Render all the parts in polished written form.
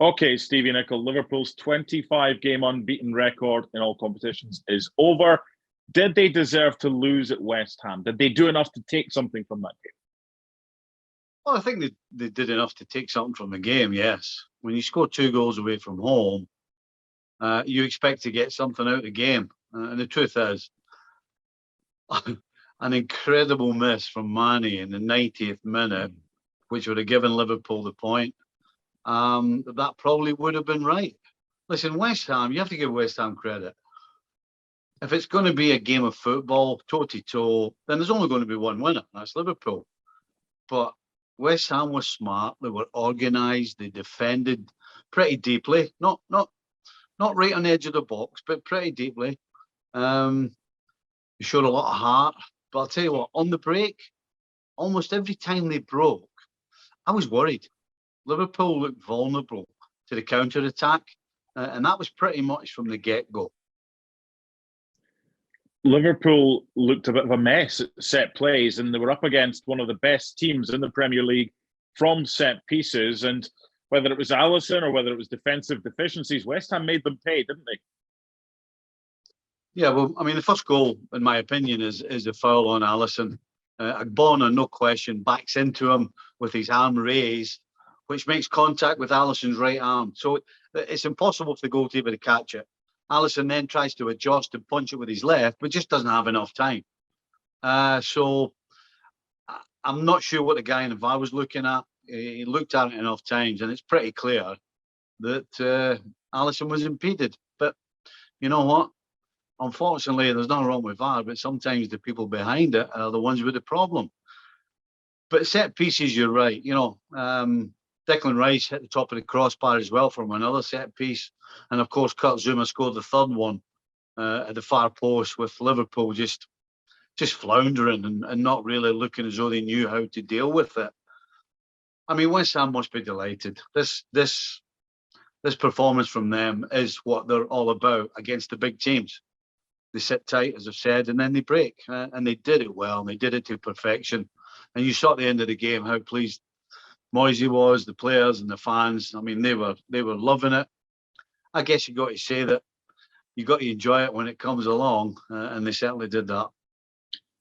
Okay, Stevie Nicol, Liverpool's 25-game unbeaten record in all competitions is over. Did they deserve to lose at West Ham? Did they do enough to take something from that game? Well, I think they did enough to take something from the game, yes. When you score 2 goals away from home, you expect to get something out of the game. And the truth is, an incredible miss from Mane in the 90th minute, which would have given Liverpool the point. That probably would have been right. Listen, West Ham, you have to give West Ham credit. If it's going to be a game of football, toe-to-toe, then there's only going to be one winner. That's Liverpool. But West Ham was smart. They were organised. They defended pretty deeply. Not right on the edge of the box, but pretty deeply. They showed a lot of heart. But I'll tell you what, on the break, almost every time they broke, I was worried. Liverpool looked vulnerable to the counter-attack, and that was pretty much from the get-go. Liverpool looked a bit of a mess at set plays, and they were up against one of the best teams in the Premier League from set pieces. And whether it was Alisson or whether it was defensive deficiencies, West Ham made them pay, didn't they? Yeah, well, I mean, the first goal, in my opinion, is a foul on Alisson. Agbona, no question, backs into him with his arm raised, which makes contact with Alisson's right arm. So it's impossible for the goalkeeper to catch it. Alisson then tries to adjust and punch it with his left, but just doesn't have enough time. So I'm not sure what the guy in the VAR was looking at. He looked at it enough times, and it's pretty clear that Alisson was impeded. But you know what? Unfortunately, there's nothing wrong with VAR, but sometimes the people behind it are the ones with the problem. But set pieces, you're right. You know, Declan Rice hit the top of the crossbar as well from another set piece. And of course, Kurt Zouma scored the third one at the far post, with Liverpool just floundering and not really looking as though they knew how to deal with it. I mean, West Ham must be delighted. This performance from them is what they're all about against the big teams. They sit tight, as I've said, and then they break. And they did it well, and they did it to perfection. And you saw at the end of the game how pleased Moyes was, the players and the fans. I mean, they were loving it. I guess you got to say that you got to enjoy it when it comes along, and they certainly did that.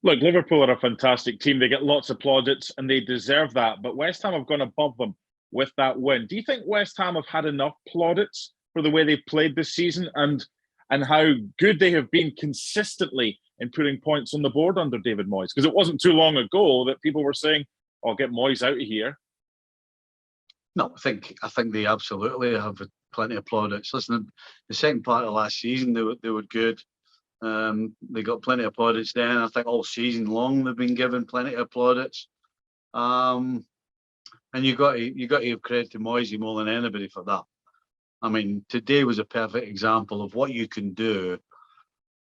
Look, Liverpool are a fantastic team. They get lots of plaudits, and they deserve that. But West Ham have gone above them with that win. Do you think West Ham have had enough plaudits for the way they've played this season and how good they have been consistently in putting points on the board under David Moyes? Because it wasn't too long ago that people were saying, "Oh, get Moyes out of here." No, I think they absolutely have plenty of plaudits. Listen, the second part of last season, they were good. They got plenty of plaudits then. I think all season long they've been given plenty of plaudits. And you got to give credit to Moyes more than anybody for that. I mean, today was a perfect example of what you can do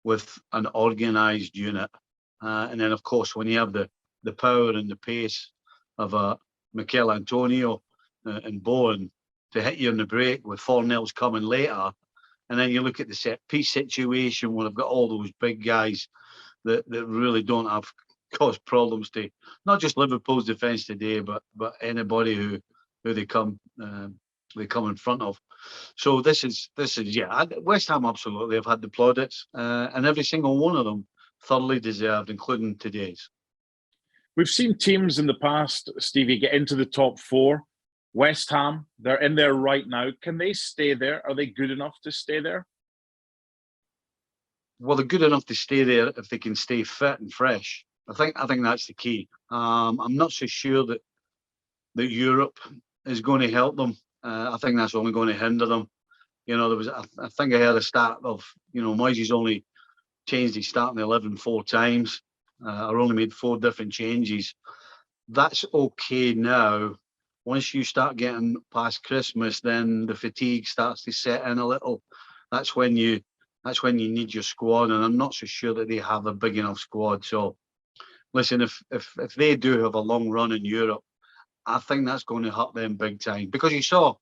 with an organised unit. And then, of course, when you have the power and the pace of a Mikel Antonio and Bowen to hit you on the break with Fornells coming later, and then you look at the set piece situation where I've got all those big guys that really don't have caused problems to not just Liverpool's defence today, but anybody who they come in front of. So this is yeah. West Ham absolutely have had the plaudits, and every single one of them thoroughly deserved, including today's. We've seen teams in the past, Stevie, get into the top four. West Ham, they're in there right now. Can they stay there? Are they good enough to stay there? Well, they're good enough to stay there if they can stay fit and fresh. I think that's the key. I'm not so sure that Europe is going to help them. I think that's only going to hinder them. You know, I think I heard a stat of, you know, Moyes only changed his starting 11 4 times, or only made 4 different changes. That's okay now. Once you start getting past Christmas, then the fatigue starts to set in a little. That's when you need your squad, and I'm not so sure that they have a big enough squad. So, listen, if they do have a long run in Europe, I think that's going to hurt them big time, because you saw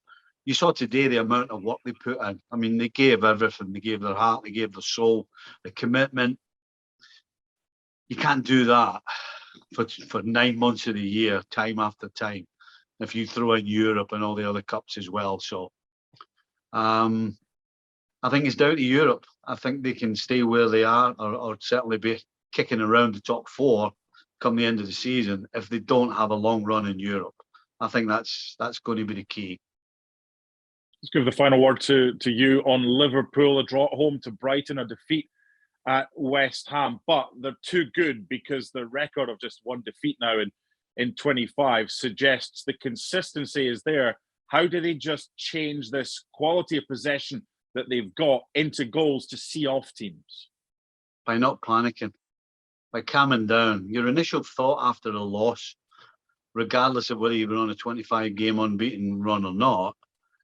today the amount of work they put in. I mean, they gave everything. They gave their heart. They gave their soul. The commitment. You can't do that for 9 months of the year, time after time, if you throw in Europe and all the other cups as well. So I think it's down to Europe. I think they can stay where they are, or certainly be kicking around the top four come the end of the season if they don't have a long run in Europe. I think that's going to be the key. Let's give the final word to you on Liverpool. A draw at home to Brighton, a defeat at West Ham, but they're too good because the record of just one defeat now in 25 suggests the consistency is there. How do they just change this quality of possession that they've got into goals to see off teams? By not panicking, by calming down. Your initial thought after a loss, regardless of whether you've been on a 25-game unbeaten run or not,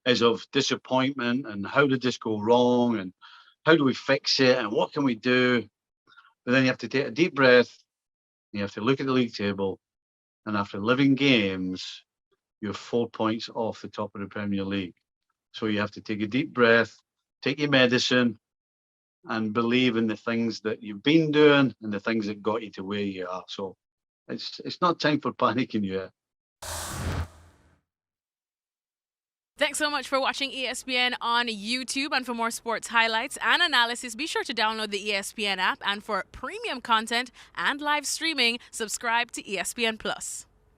is of disappointment and how did this go wrong and how do we fix it and what can we do? But then you have to take a deep breath, you have to look at the league table, and after 11 games, you're 4 points off the top of the Premier League. So you have to take a deep breath, take your medicine, and believe in the things that you've been doing and the things that got you to where you are. So it's not time for panicking yet. Thanks so much for watching ESPN on YouTube. And for more sports highlights and analysis, be sure to download the ESPN app. And for premium content and live streaming, subscribe to ESPN Plus.